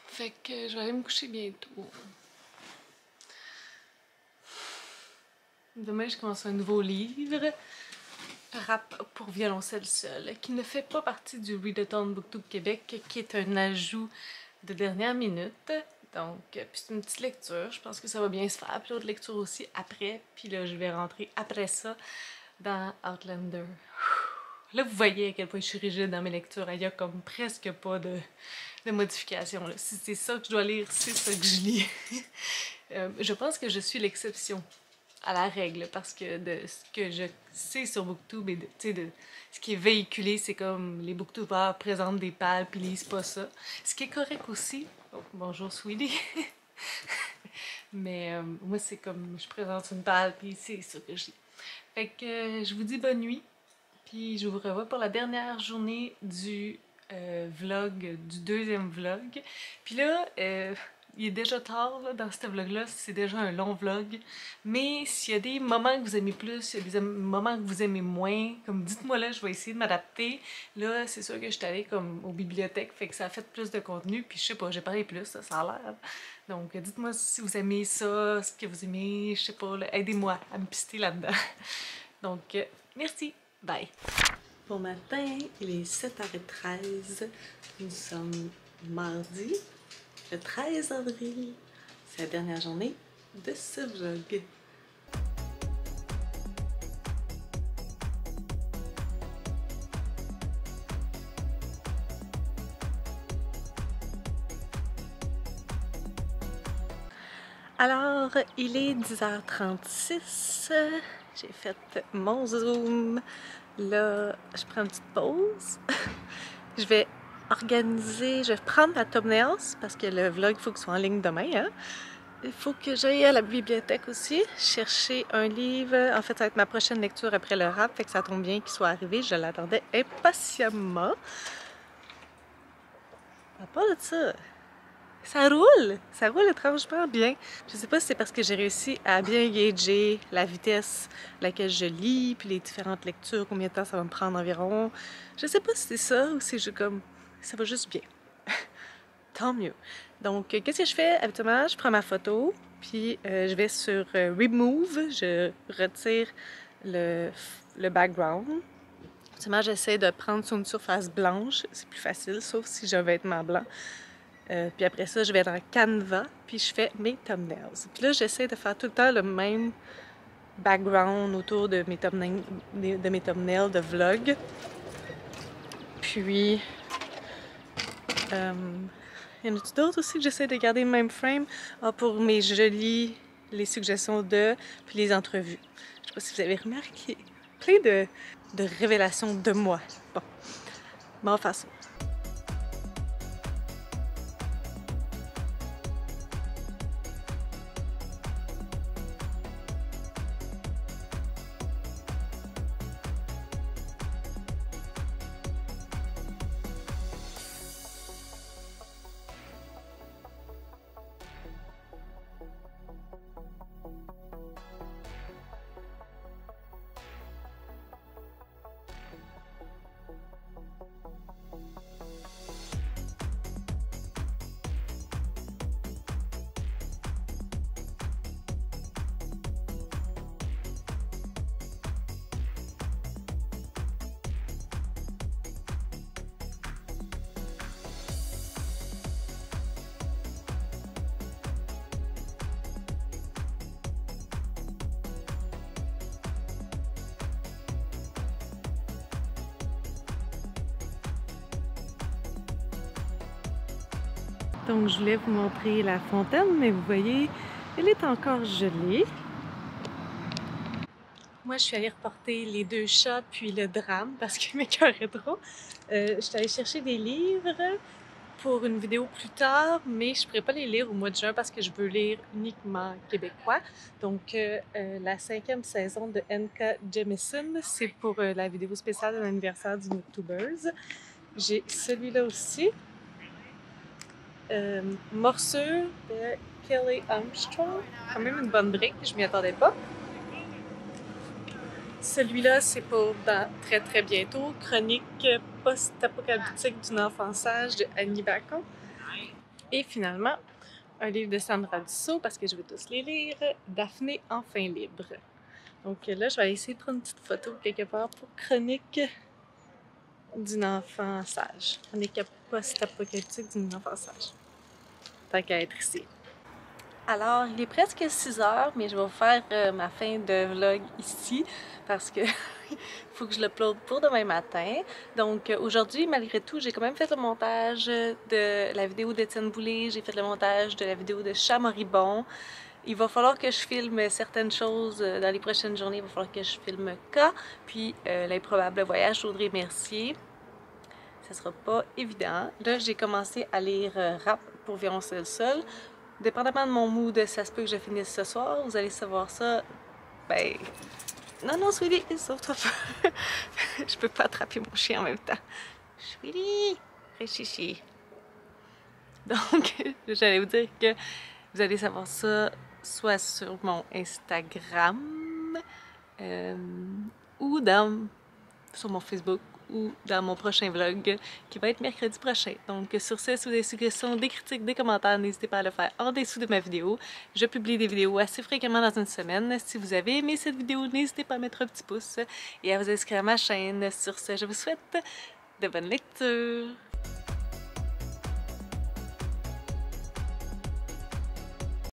Fait que je vais aller me coucher bientôt. Demain, je commence un nouveau livre, Rap pour violoncelle seul, qui ne fait pas partie du Readathon Booktube Québec, qui est un ajout de dernière minute. Donc, puis c'est une petite lecture, je pense que ça va bien se faire. Puis l'autre lecture aussi après, puis là, je vais rentrer après ça dans Outlander. Là, vous voyez à quel point je suis rigide dans mes lectures. Il y a comme presque pas de modifications. Si c'est ça que je dois lire, c'est ça que je lis. Je pense que je suis l'exception à la règle, parce que de ce que je sais sur Booktube et de ce qui est véhiculé, c'est comme les Booktubers présentent des pales puis lisent pas ça. Ce qui est correct aussi. Oh, bonjour Sweetie. Mais moi, c'est comme je présente une pale puis c'est ça que je lis. Fait que je vous dis bonne nuit. Puis je vous revois pour la dernière journée du vlog, du deuxième vlog. Puis là, il est déjà tard là, dans ce vlog-là, c'est déjà un long vlog. Mais s'il y a des moments que vous aimez plus, il y a des moments que vous aimez moins, comme dites-moi là, je vais essayer de m'adapter. Là, c'est sûr que je suis allée comme aux bibliothèques, fait que ça a fait plus de contenu. Puis je sais pas, j'ai parlé plus, ça a l'air. Donc dites-moi si vous aimez ça, ce que vous aimez, je sais pas, aidez-moi à me pister là-dedans. Donc merci! Bye! Bon matin, il est 7h13. Nous sommes mardi, le 13 avril. C'est la dernière journée de ce vlog. Alors, il est 10h36. J'ai fait mon Zoom. Là, je prends une petite pause. Je vais prendre ma thumbnails parce que le vlog, il faut qu'il soit en ligne demain. Hein? Il faut que j'aille à la bibliothèque aussi, chercher un livre. En fait, ça va être ma prochaine lecture après le rap, fait que ça tombe bien qu'il soit arrivé. Je l'attendais impatiemment. À part de ça, ça roule étrangement bien. Je sais pas si c'est parce que j'ai réussi à bien gager la vitesse à laquelle je lis, puis les différentes lectures, combien de temps ça va me prendre environ. Je sais pas si c'est ça ou si ça va juste bien. Tant mieux. Donc, qu'est-ce que je fais? Habituellement, je prends ma photo, puis je vais sur Remove, je retire le background. Habituellement, j'essaie de prendre sur une surface blanche, c'est plus facile, sauf si j'ai un vêtement blanc. Puis après ça, je vais dans Canva, puis je fais mes thumbnails. Puis là, j'essaie de faire tout le temps le même background autour de mes thumbnails de vlog. Puis, il y en a d'autres aussi que j'essaie de garder le même frame. Pour mes jolis, les suggestions puis les entrevues. Je sais pas si vous avez remarqué, plein de révélations de moi. Bon, ma façon. Donc, je voulais vous montrer la fontaine, mais vous voyez, elle est encore gelée. Moi, je suis allée reporter les 2 chats puis le drame parce qu'ils m'écœuraient trop. Je suis allée chercher des livres pour une vidéo plus tard, mais je ne pourrais pas les lire au mois de juin parce que je veux lire uniquement québécois. Donc, la 5e saison de N.K. Jemisin, c'est pour la vidéo spéciale de l'anniversaire du Booktubers. J'ai celui-là aussi. Morsure de Kelly Armstrong, quand même une bonne brique, je m'y attendais pas. Celui-là, c'est pour dans très très bientôt, Chronique post-apocalyptique d'une enfant sage de Annie Bacon. Et finalement, un livre de Sandra Dussault, parce que je veux tous les lire, Daphné enfin libre. Donc là, je vais aller essayer de prendre une petite photo quelque part pour chronique d'une enfant sage. Chronique post-apocalyptique d'une enfant sage. Tant qu'à être ici. Alors, il est presque 6 heures, mais je vais vous faire ma fin de vlog ici parce que faut que je l'upload pour demain matin. Donc aujourd'hui, malgré tout, j'ai quand même fait le montage de la vidéo d'Étienne Boulay, j'ai fait le montage de la vidéo de Chat Moribond. Il va falloir que je filme certaines choses dans les prochaines journées. Il va falloir que je filme K, puis l'improbable voyage d'Audrey Mercier. Ça sera pas évident. Là, j'ai commencé à lire Rap pour violoncelle seul. Dépendamment de mon mood, ça se peut que je finisse ce soir. Vous allez savoir ça. Ben. Non, non, Sweetie, sauve-toi pas. Je peux pas attraper mon chien en même temps. Sweetie, chichi. Donc, j'allais vous dire que vous allez savoir ça soit sur mon Instagram ou sur mon Facebook ou dans mon prochain vlog qui va être mercredi prochain. Donc sur ce, si vous avez des suggestions, des critiques, des commentaires, n'hésitez pas à le faire en dessous de ma vidéo. Je publie des vidéos assez fréquemment dans une semaine. Si vous avez aimé cette vidéo, n'hésitez pas à mettre un petit pouce et à vous inscrire à ma chaîne. Sur ce, je vous souhaite de bonnes lectures!